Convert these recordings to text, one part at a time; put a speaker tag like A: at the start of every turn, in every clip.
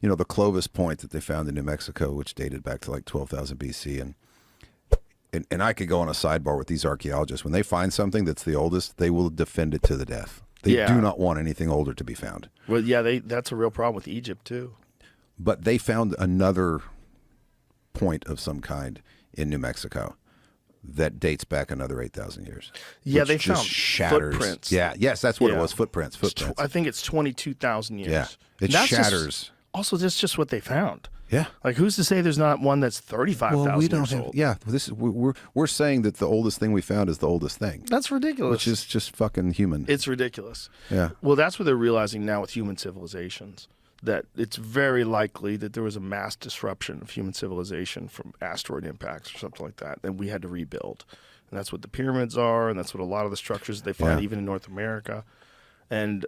A: the Clovis Point that they found in New Mexico, which dated back to like 12,000 BC. And I could go on a sidebar with these archaeologists. When they find something that's the oldest, they will defend it to the death. They do not want anything older to be found.
B: Well, yeah, that's a real problem with Egypt, too.
A: But they found another point of some kind in New Mexico that dates back another 8,000 years.
B: Yeah, they
A: just
B: found
A: shatters.
B: footprints.
A: Yeah, yes, that's what it was, footprints.
B: I think it's 22,000 years.
A: Yeah, it shatters.
B: Also, that's just what they found.
A: Yeah.
B: Like, who's to say there's not one that's 35,000 years old?
A: Yeah, we're saying that the oldest thing we found is the oldest thing.
B: That's ridiculous.
A: Which is just fucking human.
B: It's ridiculous.
A: Yeah.
B: Well, that's what they're realizing now with human civilizations, that it's very likely that there was a mass disruption of human civilization from asteroid impacts or something like that, and we had to rebuild. And that's what the pyramids are, and that's what a lot of the structures they find even in North America. And,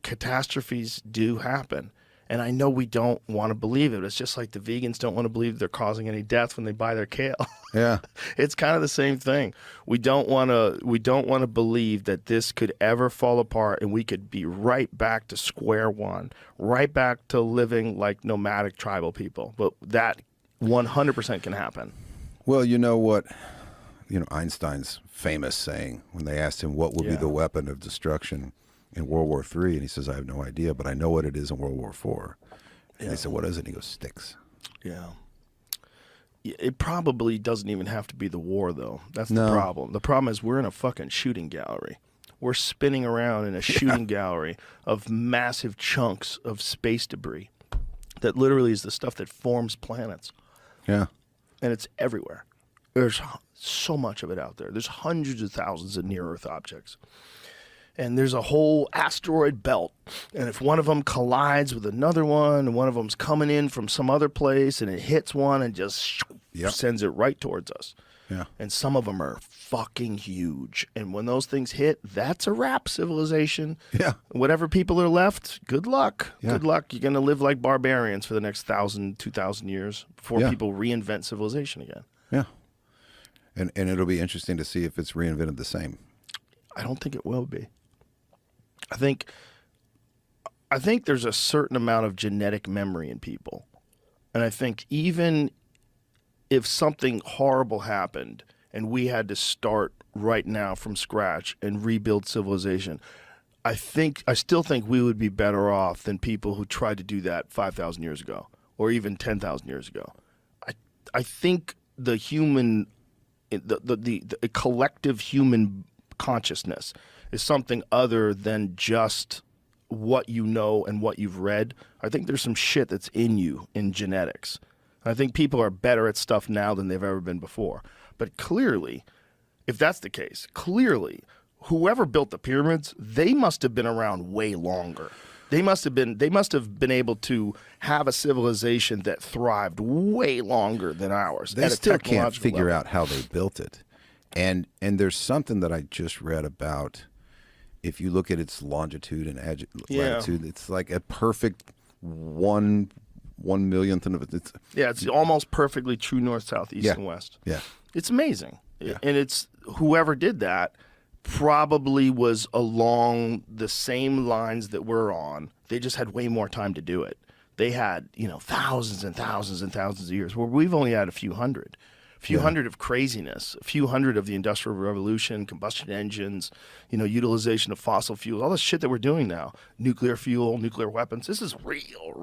B: catastrophes do happen. And I know we don't want to believe it. It's just like the vegans don't want to believe they're causing any death when they buy their kale.
A: Yeah.
B: It's kind of the same thing. We don't want to believe that this could ever fall apart and we could be right back to square one, right back to living like nomadic tribal people. But that 100% can happen.
A: Well, you know what? Einstein's famous saying when they asked him what would be the weapon of destruction in World War III, and he says, I have no idea, but I know what it is in World War IV. And they said, what is it? And he goes, sticks.
B: Yeah. It probably doesn't even have to be the war, though. That's the problem. The problem is we're in a fucking shooting gallery. We're spinning around in a shooting gallery of massive chunks of space debris that literally is the stuff that forms planets.
A: Yeah.
B: And it's everywhere. There's so much of it out there. There's hundreds of thousands of near-Earth objects. And there's a whole asteroid belt. And if one of them collides with another one, and one of them's coming in from some other place, and it hits one and just sends it right towards us.
A: Yeah.
B: And some of them are fucking huge. And when those things hit, that's a wrap, civilization.
A: Yeah.
B: Whatever people are left, good luck.
A: Yeah.
B: Good luck. You're going to live like barbarians for the next 1,000, 2,000 years before people reinvent civilization again.
A: Yeah. And it'll be interesting to see if it's reinvented the same.
B: I don't think it will be. I think there's a certain amount of genetic memory in people. And I think even if something horrible happened and we had to start right now from scratch and rebuild civilization, I still think we would be better off than people who tried to do that 5,000 years ago or even 10,000 years ago. I think the human, the collective human consciousness is something other than just what you know and what you've read. I think there's some shit that's in you in genetics. I think people are better at stuff now than they've ever been before. But clearly, if that's the case, whoever built the pyramids, they must have been around way longer. They must have been able to have a civilization that thrived way longer than ours.
A: They still can't figure out how they built it. And there's something that I just read about. If you look at its longitude and latitude, it's like a perfect 1/millionth of it.
B: It's almost perfectly true north, south, east, and west.
A: Yeah.
B: It's amazing.
A: Yeah.
B: And it's whoever did that probably was along the same lines that we're on. They just had way more time to do it. They had, thousands and thousands and thousands of years, where we've only had a few hundred. Few hundred of craziness, a few hundred of the Industrial Revolution, combustion engines, utilization of fossil fuels, all the shit that we're doing now, nuclear fuel, nuclear weapons. This is real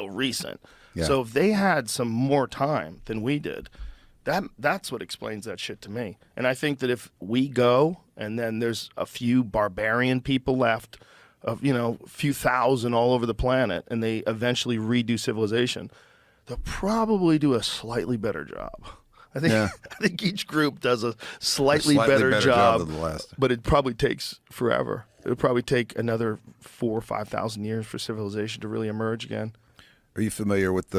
B: recent. Yeah. So if they had some more time than we did, that's what explains that shit to me. And I think that if we go and then there's a few barbarian people left, a few thousand all over the planet, and they eventually redo civilization, they'll probably do a slightly better job. I think each group does a slightly better job
A: than the last.
B: But it probably takes forever. It'll probably take another 4,000 or 5,000 years for civilization to really emerge again.
A: Are you familiar with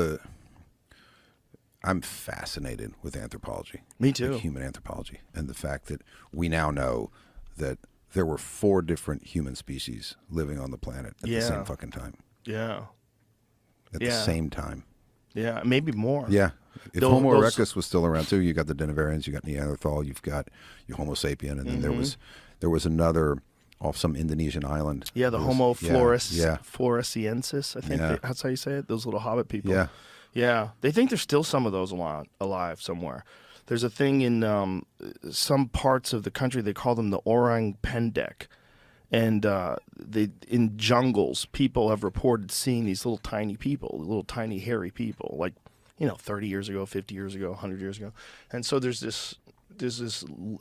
A: I'm fascinated with anthropology.
B: Me too.
A: Like human anthropology. And the fact that we now know that there were 4 different human species living on the planet at the same fucking time.
B: Yeah.
A: At the same time.
B: Yeah, maybe more.
A: Yeah. If Homo erectus was still around too, you got the Denisvillennians, you got Neanderthal, you've got your Homo sapien, and then there was another off some Indonesian island.
B: Yeah, the Homo floresiensis, I think
A: Yeah.
B: that's how you say it. Those little hobbit people.
A: Yeah.
B: Yeah, they think there's still some of those alive somewhere. There's a thing in some parts of the country, they call them the orang pendek. And in jungles, people have reported seeing these little tiny people, little tiny hairy people, like, 30 years ago, 50 years ago, 100 years ago. And so there's this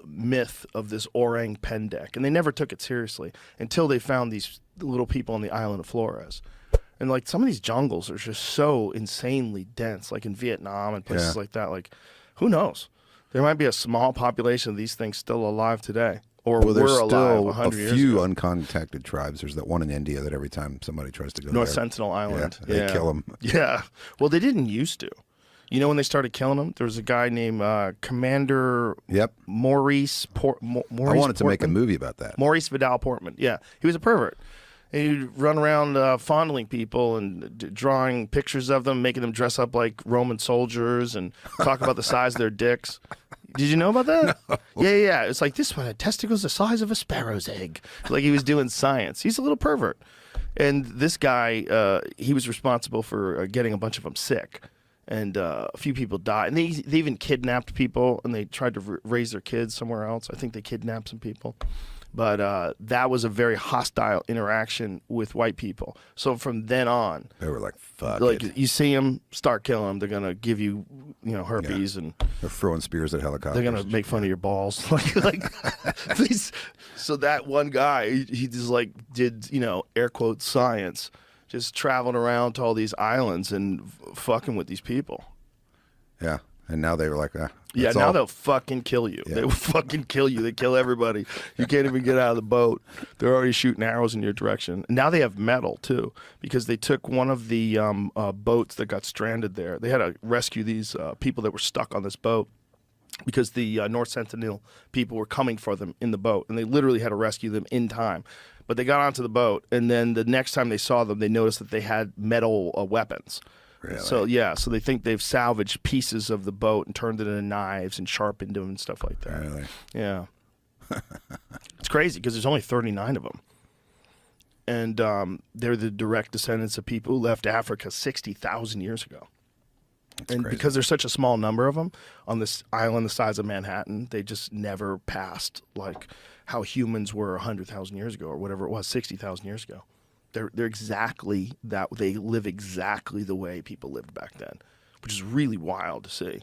B: myth of this orang pendek, and they never took it seriously until they found these little people on the island of Flores. And like some of these jungles are just so insanely dense, like in Vietnam and places like that. Like, who knows? There might be a small population of these things still alive today, or
A: Well, there's
B: were alive
A: still
B: 100
A: a
B: years
A: few
B: ago.
A: uncontacted tribes. There's that one in India that every time somebody tries to go
B: North
A: there,
B: Sentinel Island.
A: they kill them.
B: Yeah. Well, they didn't used to. When they started killing them, there was a guy named Commander Maurice Maurice
A: I wanted to make a
B: Portman?
A: movie about that.
B: Maurice Vidal Portman. Yeah. He was a pervert. And he'd run around fondling people and drawing pictures of them, making them dress up like Roman soldiers and talk about the size of their dicks. Did you know about that? No. Yeah. It's like, this one had testicles the size of a sparrow's egg. Like he was doing science. He's a little pervert. And this guy, he was responsible for getting a bunch of them sick. And a few people died. And they even kidnapped people, and they tried to raise their kids somewhere else. I think they kidnapped some people. But that was a very hostile interaction with white people. So from then on,
A: They were like, fuck
B: like
A: it.
B: you see them, start killing them. They're gonna give you, herpes, and
A: They're throwing spears at helicopters.
B: they're gonna make fun of your balls. like please. So that one guy, he just like did, air quotes science, just traveling around to all these islands and fucking with these people.
A: Yeah. And now they were like,
B: Yeah, now they'll fucking kill you.
A: Yeah.
B: They will fucking kill you. They kill everybody. You can't even get out of the boat. They're already shooting arrows in your direction. And now they have metal, too, because they took one of the boats that got stranded there. They had to rescue these people that were stuck on this boat because the North Sentinel people were coming for them in the boat, and they literally had to rescue them in time. But they got onto the boat, and then the next time they saw them, they noticed that they had metal weapons.
A: Really?
B: So they think they've salvaged pieces of the boat and turned it into knives and sharpened them and stuff like that.
A: Really?
B: Yeah. It's crazy because there's only 39 of them. And they're the direct descendants of people who left Africa 60,000 years ago. And
A: crazy.
B: because there's such a small number of them on this island the size of Manhattan, they just never passed like how humans were 100,000 years ago or whatever it was, 60,000 years ago. They're exactly that. They live exactly the way people lived back then, which is really wild to see.